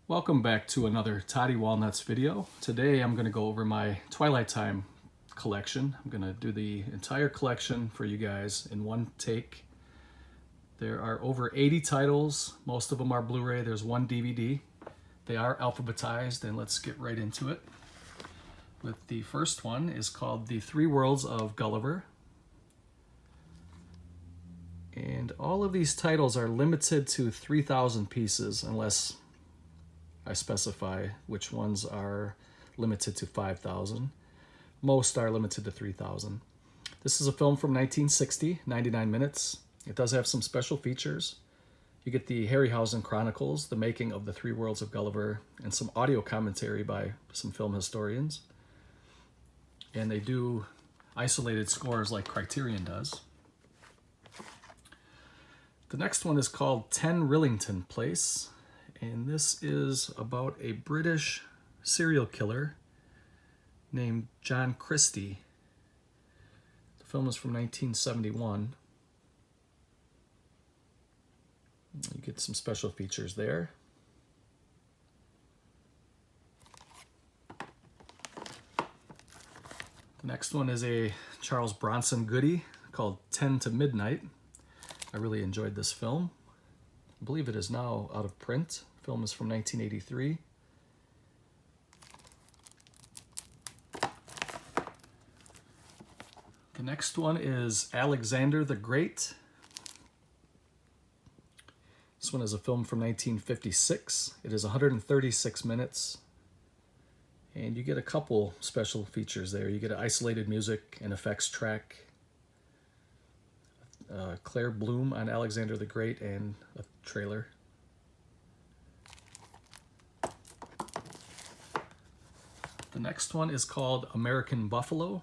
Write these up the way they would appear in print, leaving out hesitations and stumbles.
Welcome back to another Toddy Walnuts video. Today I'm going to go over my Twilight Time collection. I'm going to do the entire collection for you guys in one take. There are over 80 titles. Most of them are Blu-ray. There's one DVD. They are alphabetized, and let's get right into it. With the first one is called The Three Worlds of Gulliver. And all of these titles are limited to 3,000 pieces unless I specify which ones are limited to 5,000. Most are limited to 3,000. This is a film from 1960, 99 minutes. It does have some special features. You get the Harryhausen Chronicles, the making of the Three Worlds of Gulliver, and some audio commentary by some film historians. And they do isolated scores like Criterion does. The next one is called 10 Rillington Place. And this is about a British serial killer named John Christie. The film is from 1971. You get some special features there. The next one is a Charles Bronson goodie called 10 to Midnight. I really enjoyed this film. I believe it is now out of print. The film is from 1983. The next one is Alexander the Great. This one is a film from 1956. It is 136 minutes. And you get a couple special features there. You get an isolated music and effects track. Claire Bloom on Alexander the Great and a trailer. The next one is called American Buffalo.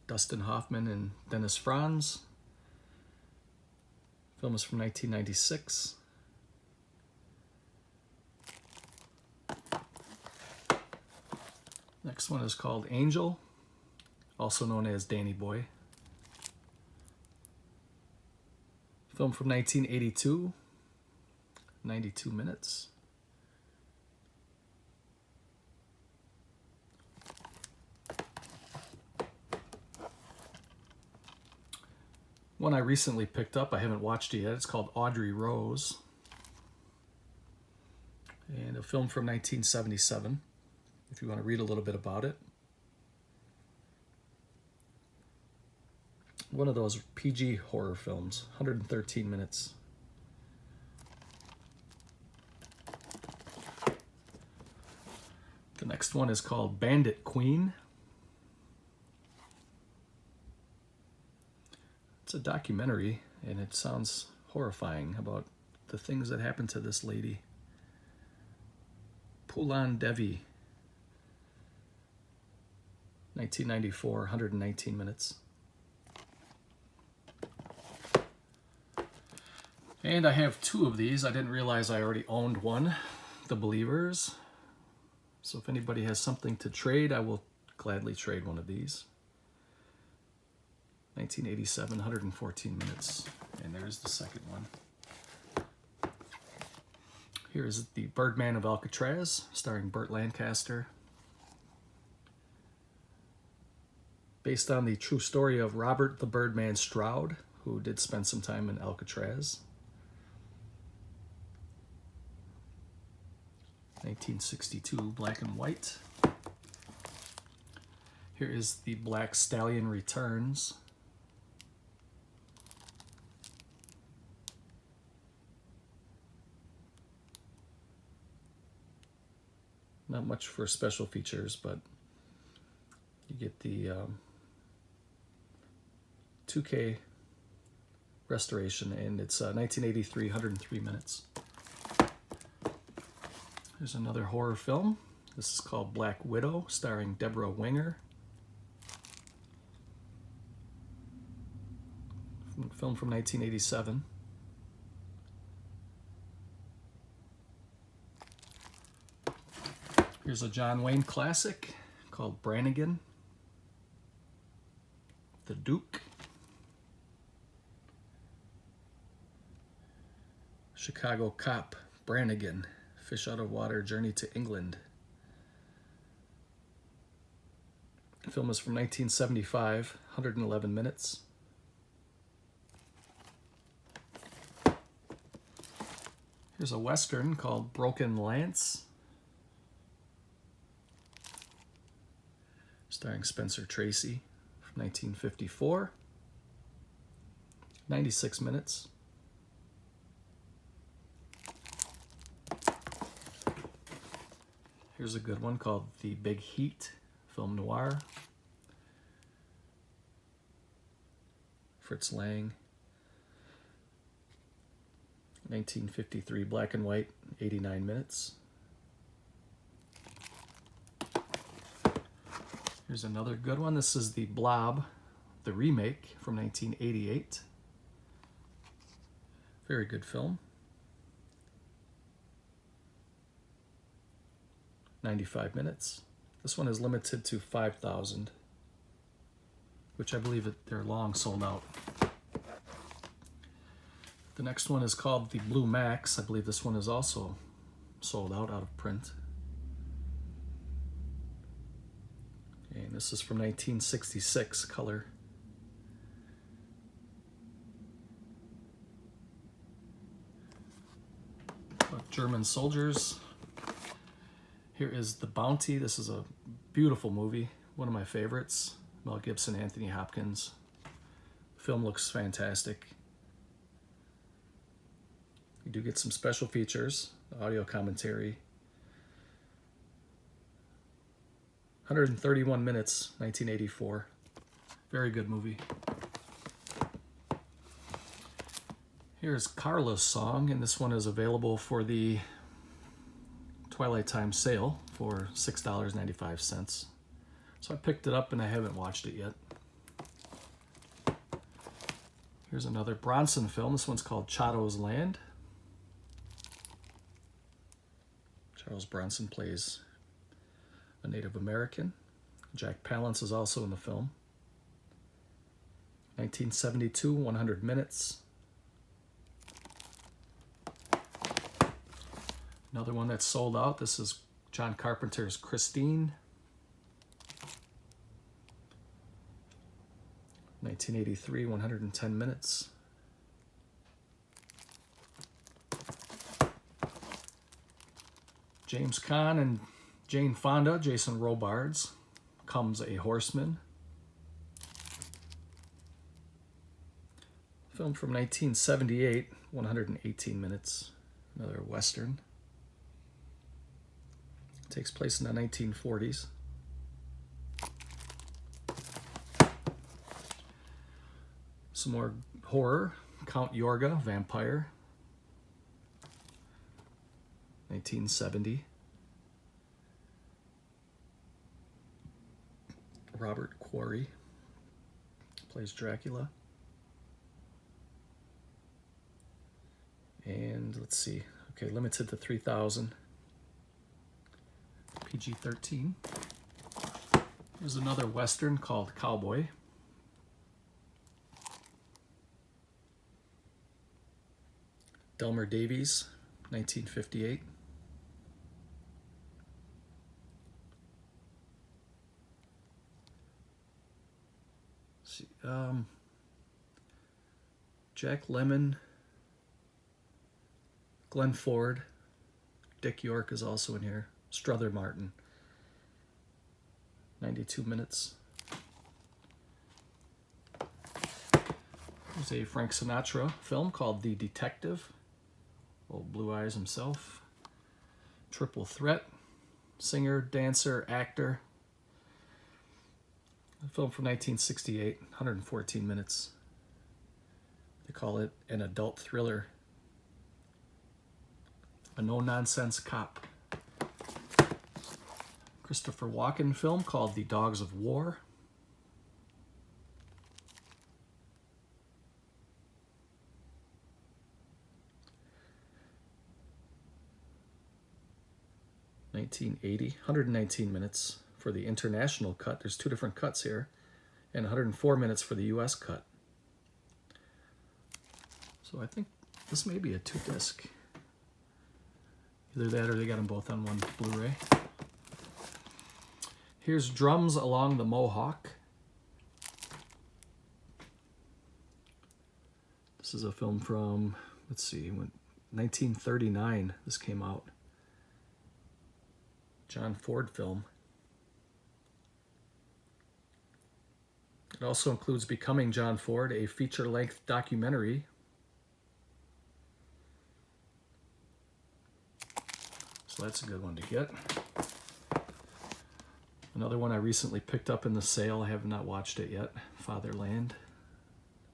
Dustin Hoffman and Dennis Franz. The film is from 1996. Next one is called Angel, also known as Danny Boy. Film from 1982, 92 minutes. One I recently picked up, I haven't watched it yet, it's called Audrey Rose. And a film from 1977, if you want to read a little bit about it. One of those PG horror films, 113 minutes. The next one is called Bandit Queen. It's a documentary, and it sounds horrifying about the things that happened to this lady. Poolan Devi, 1994, 119 minutes. And I have two of these. I didn't realize I already owned one, The Believers. So if anybody has something to trade, I will gladly trade one of these. 1987, 114 minutes. And there's the second one. Here is the Birdman of Alcatraz, starring Burt Lancaster. Based on the true story of Robert the Birdman Stroud, who did spend some time in Alcatraz. 1962, black and white. Here is the Black Stallion Returns. Not much for special features, but you get the 2K restoration, and it's 1983, 103 minutes. There's another horror film. This is called Black Widow, starring Debra Winger. film from 1987. Here's a John Wayne classic called Brannigan. The Duke. Chicago cop Brannigan, fish out of water, journey to England. The film is from 1975, 111 minutes. Here's a Western called Broken Lance, starring Spencer Tracy, from 1954, 96 minutes. Here's a good one called The Big Heat, film noir. Fritz Lang. 1953, black and white, 89 minutes. Here's another good one. This is The Blob, the remake from 1988. Very good film. 95 minutes. This one is limited to 5,000, which I believe that they're long sold out. The next one is called The Blue Max. I believe this one is also sold out of print. And this is from 1966, color. About German soldiers. Here is The Bounty. This is a beautiful movie, one of my favorites. Mel Gibson, Anthony Hopkins. The film looks fantastic. You do get some special features, audio commentary. 131 minutes, 1984. Very good movie. Here's Carla's Song, and this one is available for the Twilight Time sale for $6.95. So I picked it up and I haven't watched it yet. Here's another Bronson film. This one's called Chatto's Land. Charles Bronson plays a Native American. Jack Palance is also in the film. 1972, 100 minutes. Another one that's sold out. This is John Carpenter's Christine. 1983, 110 minutes. James Caan and Jane Fonda, Jason Robards, Comes a Horseman. Film from 1978, 118 minutes. Another Western. It takes place in the 1940s. Some more horror. Count Yorga, Vampire. 1970. Robert Quarry plays Dracula. And let's see. Okay, limited to 3,000. PG-13. Here's another Western called Cowboy. Delmer Davies, 1958. Jack Lemmon, Glenn Ford, Dick York is also in here. Strother Martin, 92 minutes. There's a Frank Sinatra film called The Detective. Old Blue Eyes himself. Triple Threat. Singer, dancer, actor. A film from 1968, 114 minutes. They call it an adult thriller. A no-nonsense cop. Christopher Walken film called The Dogs of War. 1980, 119 minutes for the international cut. There's 2 different cuts here, and 104 minutes for the US cut. So I think this may be a 2-disc. Either that or they got them both on one Blu-ray. Here's Drums Along the Mohawk. This is a film from, let's see, 1939 this came out. John Ford film. It also includes Becoming John Ford, a feature-length documentary. So that's a good one to get. Another one I recently picked up in the sale. I have not watched it yet. Fatherland.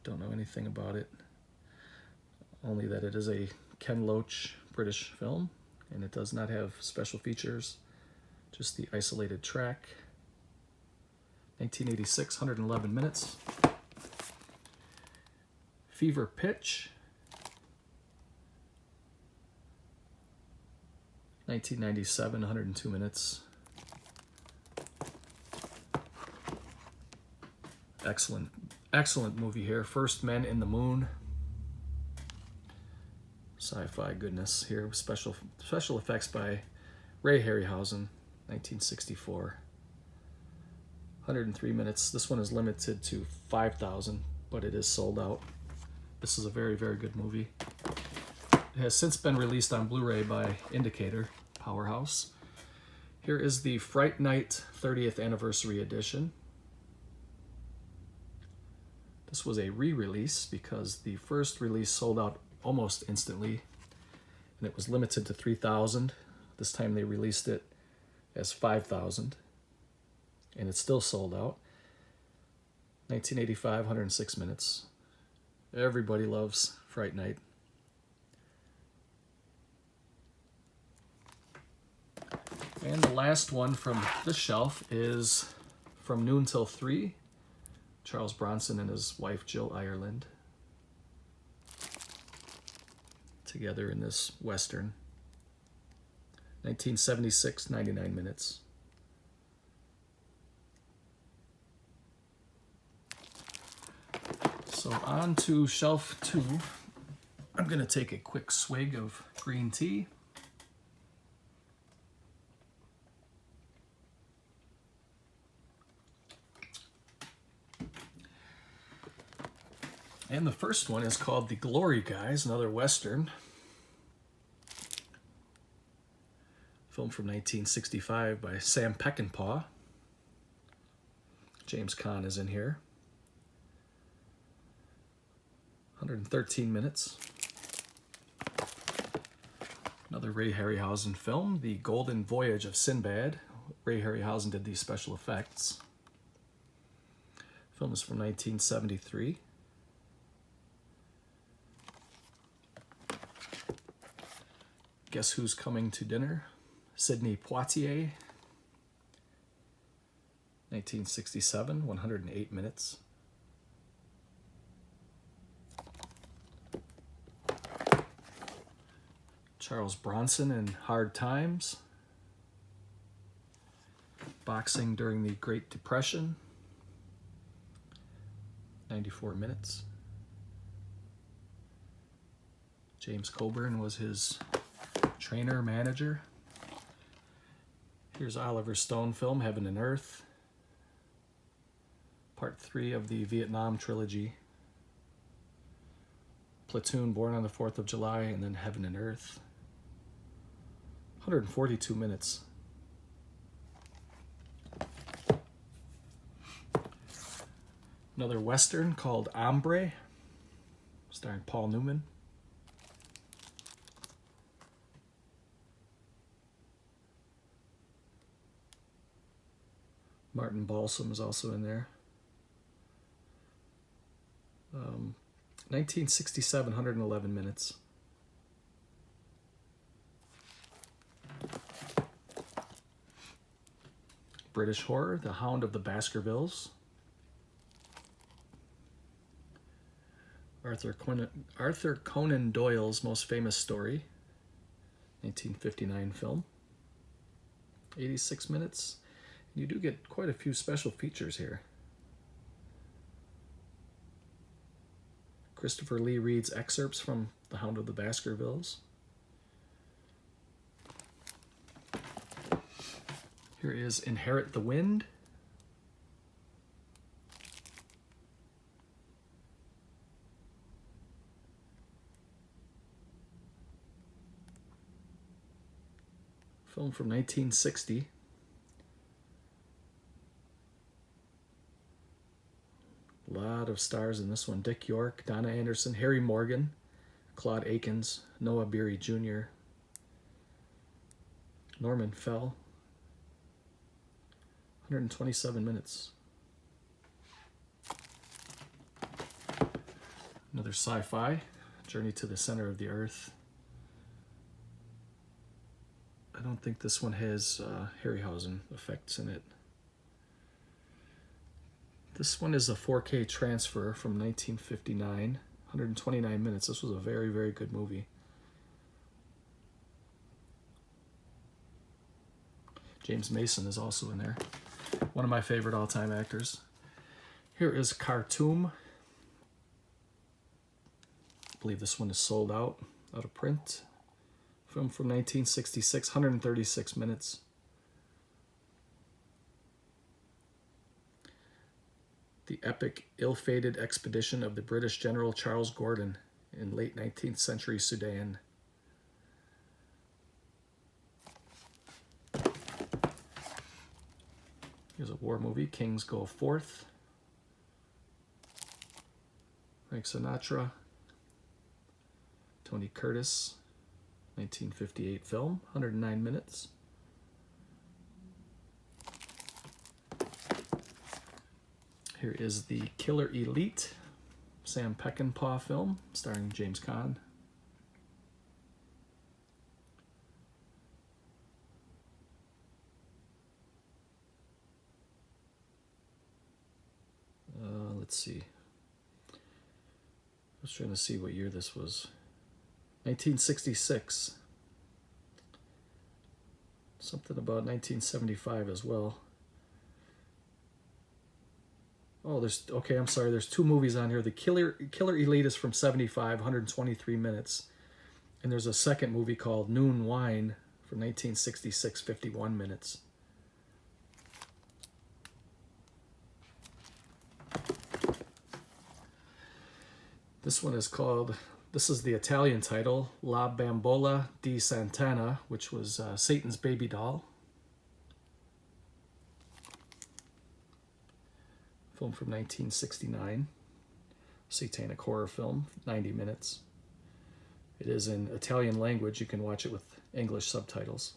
Don't know anything about it. Only that it is a Ken Loach British film, and it does not have special features, just the isolated track. 1986, 111 minutes. Fever Pitch. 1997, 102 minutes. Excellent movie here. First Men in the Moon. Sci-fi goodness here. Special effects by Ray Harryhausen, 1964. 103 minutes. This one is limited to 5,000, but it is sold out. This is a very, very good movie. It has since been released on Blu-ray by Indicator Powerhouse. Here is the Fright Night 30th Anniversary Edition. This was a re-release because the first release sold out almost instantly, and it was limited to 3,000. This time they released it as 5,000, and it's still sold out. 1985, 106 minutes. Everybody loves Fright Night. And the last one from this shelf is From Noon Till 3, Charles Bronson and his wife Jill Ireland, together in this Western. 1976, 99 minutes. So on to shelf 2. I'm going to take a quick swig of green tea. And the first one is called The Glory Guys, another Western. Film from 1965 by Sam Peckinpah. James Caan is in here. 113 minutes. Another Ray Harryhausen film, The Golden Voyage of Sinbad. Ray Harryhausen did these special effects. Film is from 1973. Guess Who's Coming to Dinner? Sidney Poitier. 1967, 108 minutes. Charles Bronson in Hard Times. Boxing during the Great Depression. 94 minutes. James Coburn was his trainer, manager. Here's Oliver Stone film, Heaven and Earth. Part 3 of the Vietnam trilogy. Platoon, Born on the 4th of July, and then Heaven and Earth. 142 minutes. Another Western called Hombre, starring Paul Newman. Martin Balsam is also in there. 1967, 111 minutes. British horror, The Hound of the Baskervilles. Arthur Conan Doyle's most famous story, 1959 film. 86 minutes. You do get quite a few special features here. Christopher Lee reads excerpts from The Hound of the Baskervilles. Here is Inherit the Wind. Film from 1960. A lot of stars in this one. Dick York, Donna Anderson, Harry Morgan, Claude Akins, Noah Beery Jr., Norman Fell. 127 minutes. Another sci-fi, Journey to the Center of the Earth. I don't think this one has Harryhausen effects in it. This one is a 4K transfer from 1959, 129 minutes. This was a very, very good movie. James Mason is also in there. One of my favorite all-time actors. Here is Khartoum. I believe this one is sold out of print. Film from 1966, 136 minutes. The epic, ill-fated expedition of the British General Charles Gordon in late 19th century Sudan. Here's a war movie, Kings Go Forth. Frank Sinatra. Tony Curtis, 1958 film, 109 minutes. Here is The Killer Elite, Sam Peckinpah film, starring James Caan. Let's see. I was trying to see what year this was. 1966. Something about 1975 as well. Oh, I'm sorry, there's two movies on here. The Killer Elite is from 75, 123 minutes. And there's a second movie called Noon Wine from 1966, 51 minutes. This one is called, this is the Italian title, La Bambola di Santana, which was Satan's Baby Doll. Film from 1969. Satanic horror film, 90 minutes. It is in Italian language. You can watch it with English subtitles.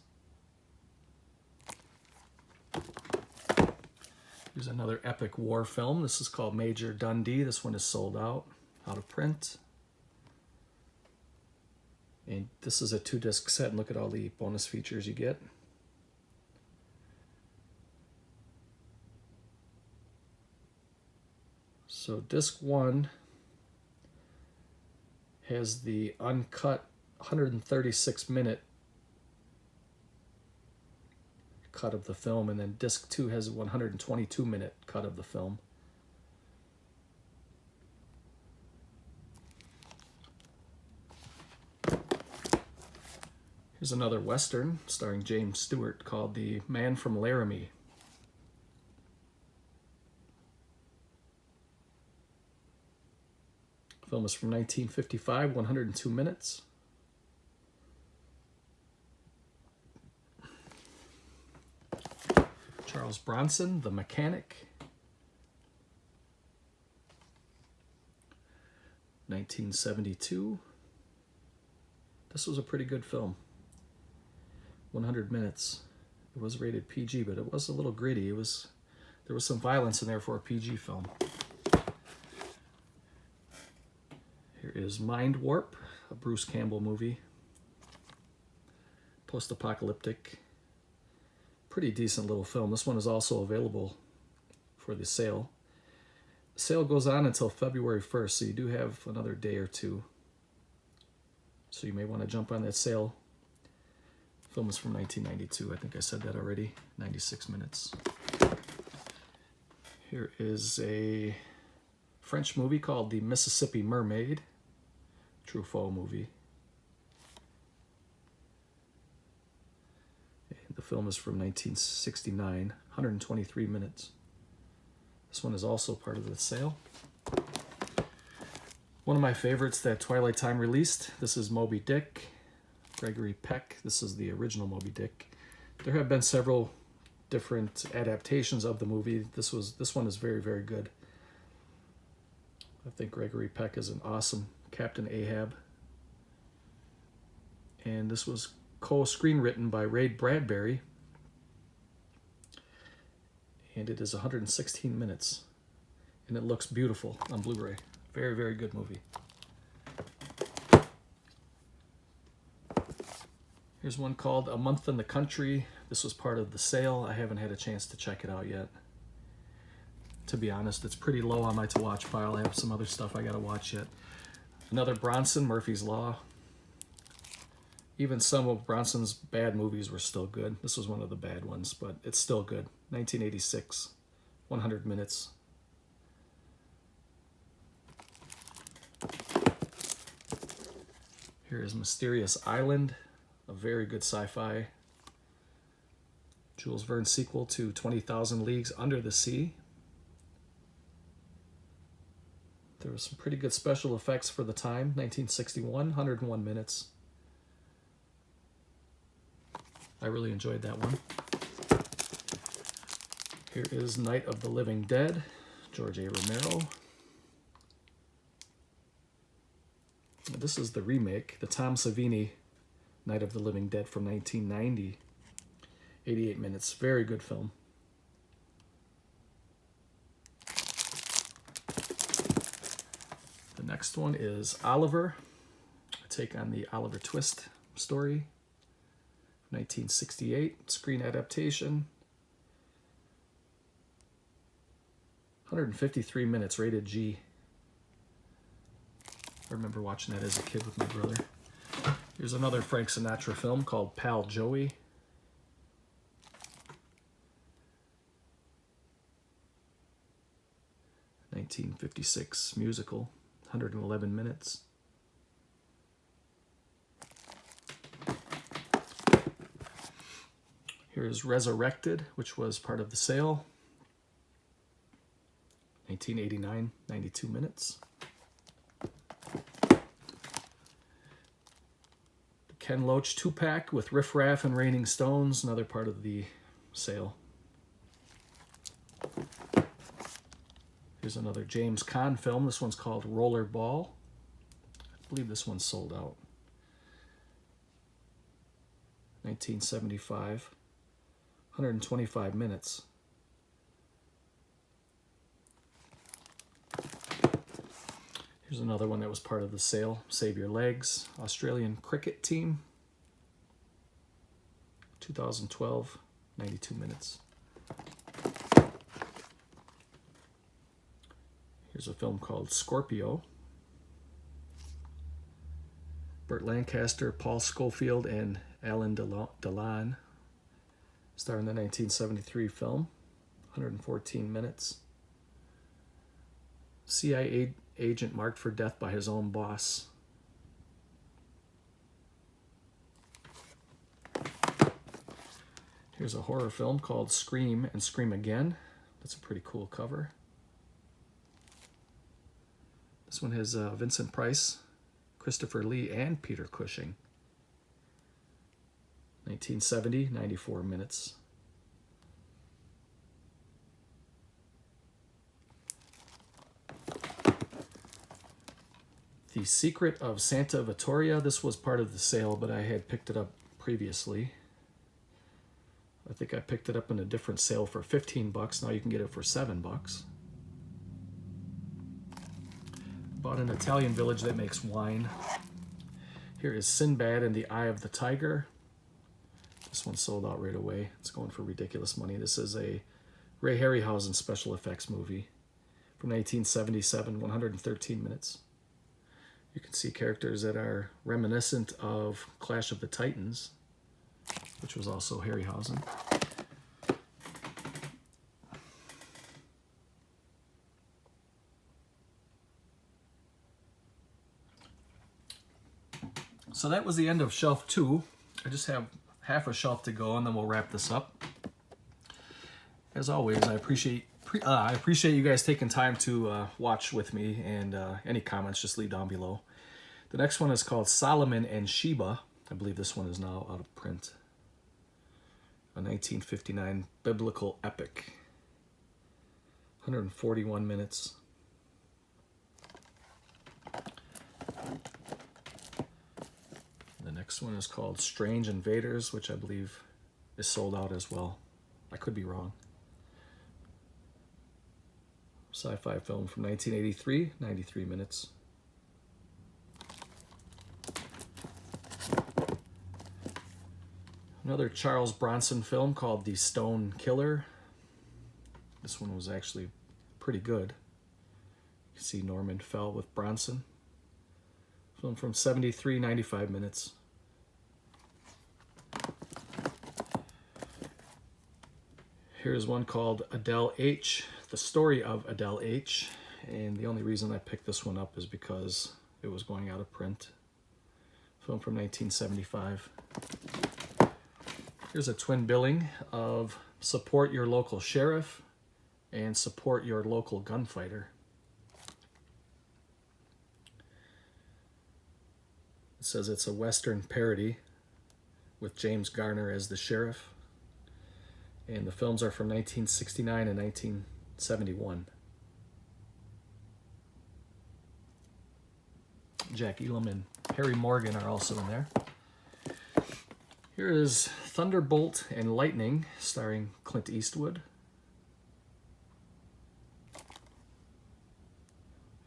Here's another epic war film. This is called Major Dundee. This one is sold out of print. And this is a 2-disc set, and look at all the bonus features you get. So disc 1 has the uncut 136-minute cut of the film, and then disc 2 has a 122-minute cut of the film. Here's another Western starring James Stewart called The Man from Laramie. The film is from 1955, 102 minutes. Charles Bronson, The Mechanic. 1972. This was a pretty good film. 100 minutes. It was rated PG, but it was a little gritty. There was some violence in there for a PG film. Here is Mind Warp, a Bruce Campbell movie. Post-apocalyptic. Pretty decent little film. This one is also available for the sale. The sale goes on until February 1st, so you do have another day or two. So you may want to jump on that sale. Film is from 1992. I think I said that already. 96 minutes. Here is a French movie called The Mississippi Mermaid. Truffaut movie. And the film is from 1969. 123 minutes. This one is also part of the sale. One of my favorites that Twilight Time released. This is Moby Dick. Gregory Peck. This is the original Moby Dick. There have been several different adaptations of the movie. This one is very, very good. I think Gregory Peck is an awesome Captain Ahab. And this was co-screenwritten by Ray Bradbury. And it is 116 minutes. And it looks beautiful on Blu-ray. Very, very good movie. Here's one called A Month in the Country. This was part of the sale. I haven't had a chance to check it out yet. To be honest, it's pretty low on my to-watch pile. I have some other stuff I gotta watch yet. Another Bronson, Murphy's Law. Even some of Bronson's bad movies were still good. This was one of the bad ones, but it's still good. 1986, 100 minutes. Here is Mysterious Island, a very good sci-fi Jules Verne sequel to 20,000 Leagues Under the Sea. There was some pretty good special effects for the time. 1961, 101 minutes. I really enjoyed that one. Here is Night of the Living Dead, George A. Romero. This is the remake, the Tom Savini Night of the Living Dead from 1990. 88 minutes. Very good film. The next one is Oliver, a take on the Oliver Twist story. 1968, screen adaptation. 153 minutes, rated G. I remember watching that as a kid with my brother. Here's another Frank Sinatra film called Pal Joey. (1956) musical, 111 minutes. Here's Resurrected, which was part of the sale. 1989, 92 minutes. Ken Loach 2-pack with Riff Raff and Raining Stones, another part of the sale. Here's another James Caan film. This one's called Rollerball. I believe this one's sold out. 1975. 125 minutes. Here's another one that was part of the sale. Save Your Legs. Australian cricket team. 2012. 92 minutes. Here's a film called Scorpio. Burt Lancaster, Paul Scofield, and Alan Delon. Starring the 1973 film. 114 minutes. CIA agent marked for death by his own boss. Here's a horror film called Scream and Scream Again. That's a pretty cool cover. This one has Vincent Price, Christopher Lee, and Peter Cushing. 1970, 94 minutes. The Secret of Santa Vittoria. This was part of the sale, but I had picked it up previously. I think I picked it up in a different sale for 15 bucks. Now you can get it for 7 bucks. Bought an Italian village that makes wine. Here is Sinbad and the Eye of the Tiger. This one sold out right away. It's going for ridiculous money. This is a Ray Harryhausen special effects movie from 1977, 113 minutes. You can see characters that are reminiscent of Clash of the Titans. which was also Harryhausen. So that was the end of shelf 2. I just have half a shelf to go, and then we'll wrap this up. As always, I appreciate you guys taking time to watch with me, and any comments, just leave down below. The next one is called Solomon and Sheba. I believe this one is now out of print. A 1959 biblical epic. 141 minutes. The next one is called Strange Invaders, which I believe is sold out as well. I could be wrong. Sci-fi film from 1983, 93 minutes. Another Charles Bronson film called The Stone Killer. This one was actually pretty good. You can see Norman Fell with Bronson. Film from 73, 95 minutes. Here's one called Adele H, the story of Adele H. And the only reason I picked this one up is because it was going out of print. Film from 1975. Here's a twin billing of Support Your Local Sheriff and Support Your Local Gunfighter. It says it's a Western parody with James Garner as the sheriff. And the films are from 1969 and 1971. Jack Elam and Harry Morgan are also in there. Here is Thunderbolt and Lightning, starring Clint Eastwood.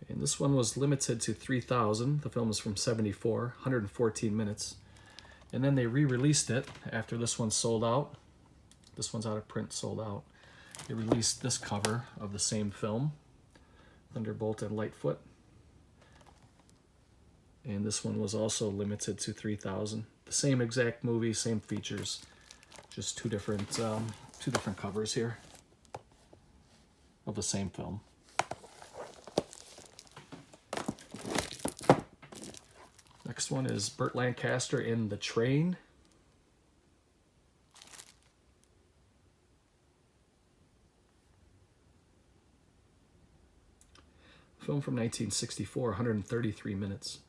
And this one was limited to 3,000. The film is from 74, 114 minutes. And then they re-released it after this one sold out. This one's out of print, sold out. They released this cover of the same film, Thunderbolt and Lightfoot. And this one was also limited to 3,000. The same exact movie, same features, just two different covers here of the same film. Next one is Burt Lancaster in The Train. Film from 1964, 133 minutes.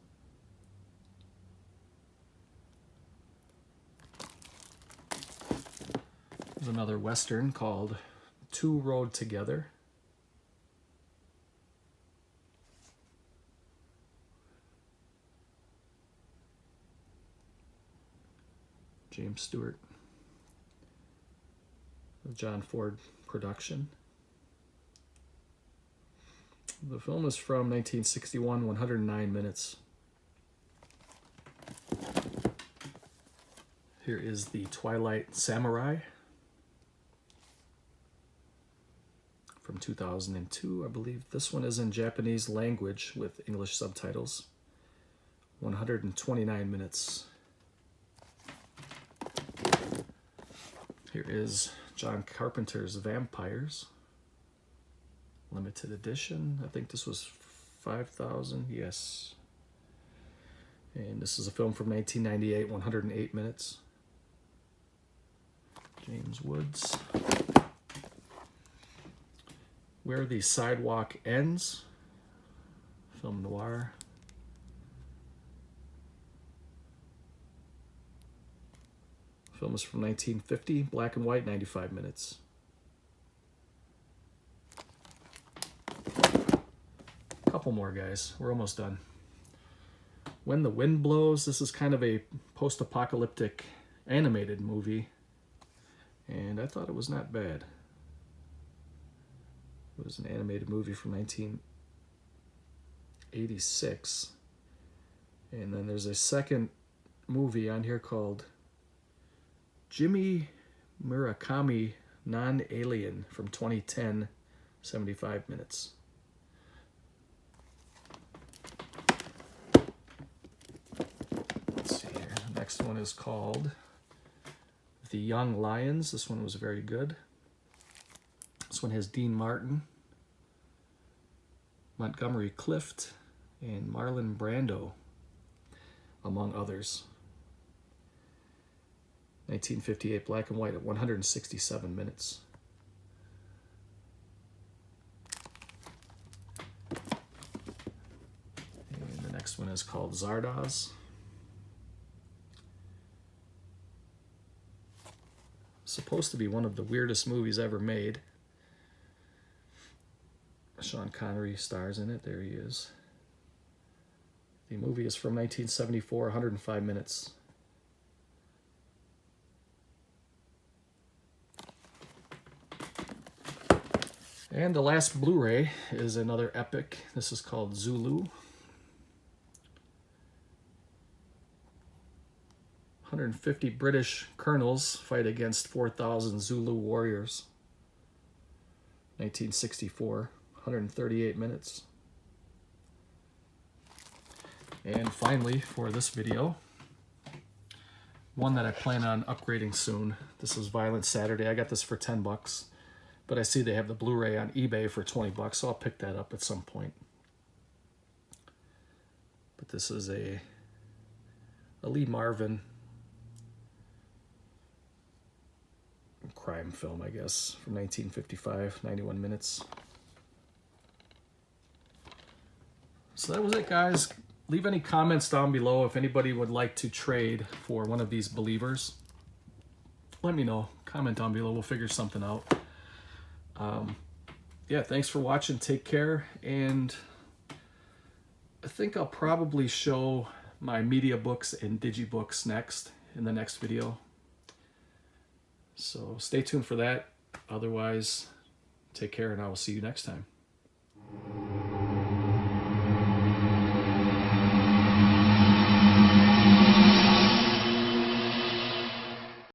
There's another Western called Two Rode Together. James Stewart. The John Ford production. The film is from 1961, 109 minutes. Here is the Twilight Samurai from 2002, I believe. This one is in Japanese language with English subtitles. 129 minutes. Here is John Carpenter's Vampires. Limited edition. I think this was 5,000. Yes. And this is a film from 1998, 108 minutes. James Woods. Where the Sidewalk Ends. Film noir. Film is from 1950, black and white, 95 minutes. Couple more, guys. We're almost done. When the Wind Blows. This is kind of a post-apocalyptic animated movie, and I thought it was not bad. It was an animated movie from 1986. And then there's a second movie on here called Jimmy Murakami Non-Alien from 2010, 75 minutes. Let's see here. The next one is called The Young Lions. This one was very good. This one has Dean Martin, Montgomery Clift, and Marlon Brando, among others. 1958, black and white at 167 minutes. And the next one is called Zardoz. Supposed to be one of the weirdest movies ever made. Sean Connery stars in it. There he is. The movie is from 1974, 105 minutes. And the last Blu-ray is another epic. This is called Zulu. 150 British colonels fight against 4,000 Zulu warriors. 1964, 138 minutes. And finally, for this video, one that I plan on upgrading soon. This is Violent Saturday. I got this for 10 bucks, but I see they have the Blu-ray on eBay for 20 bucks, so I'll pick that up at some point. But this is a Lee Marvin crime film, I guess, from 1955, 91 minutes. So that was it, guys. Leave any comments down below if anybody would like to trade for one of these Believers. Let me know. Comment down below. We'll figure something out. Yeah, thanks for watching. Take care. And I think I'll probably show my media books and digibooks next in the next video. So stay tuned for that. Otherwise, take care and I will see you next time.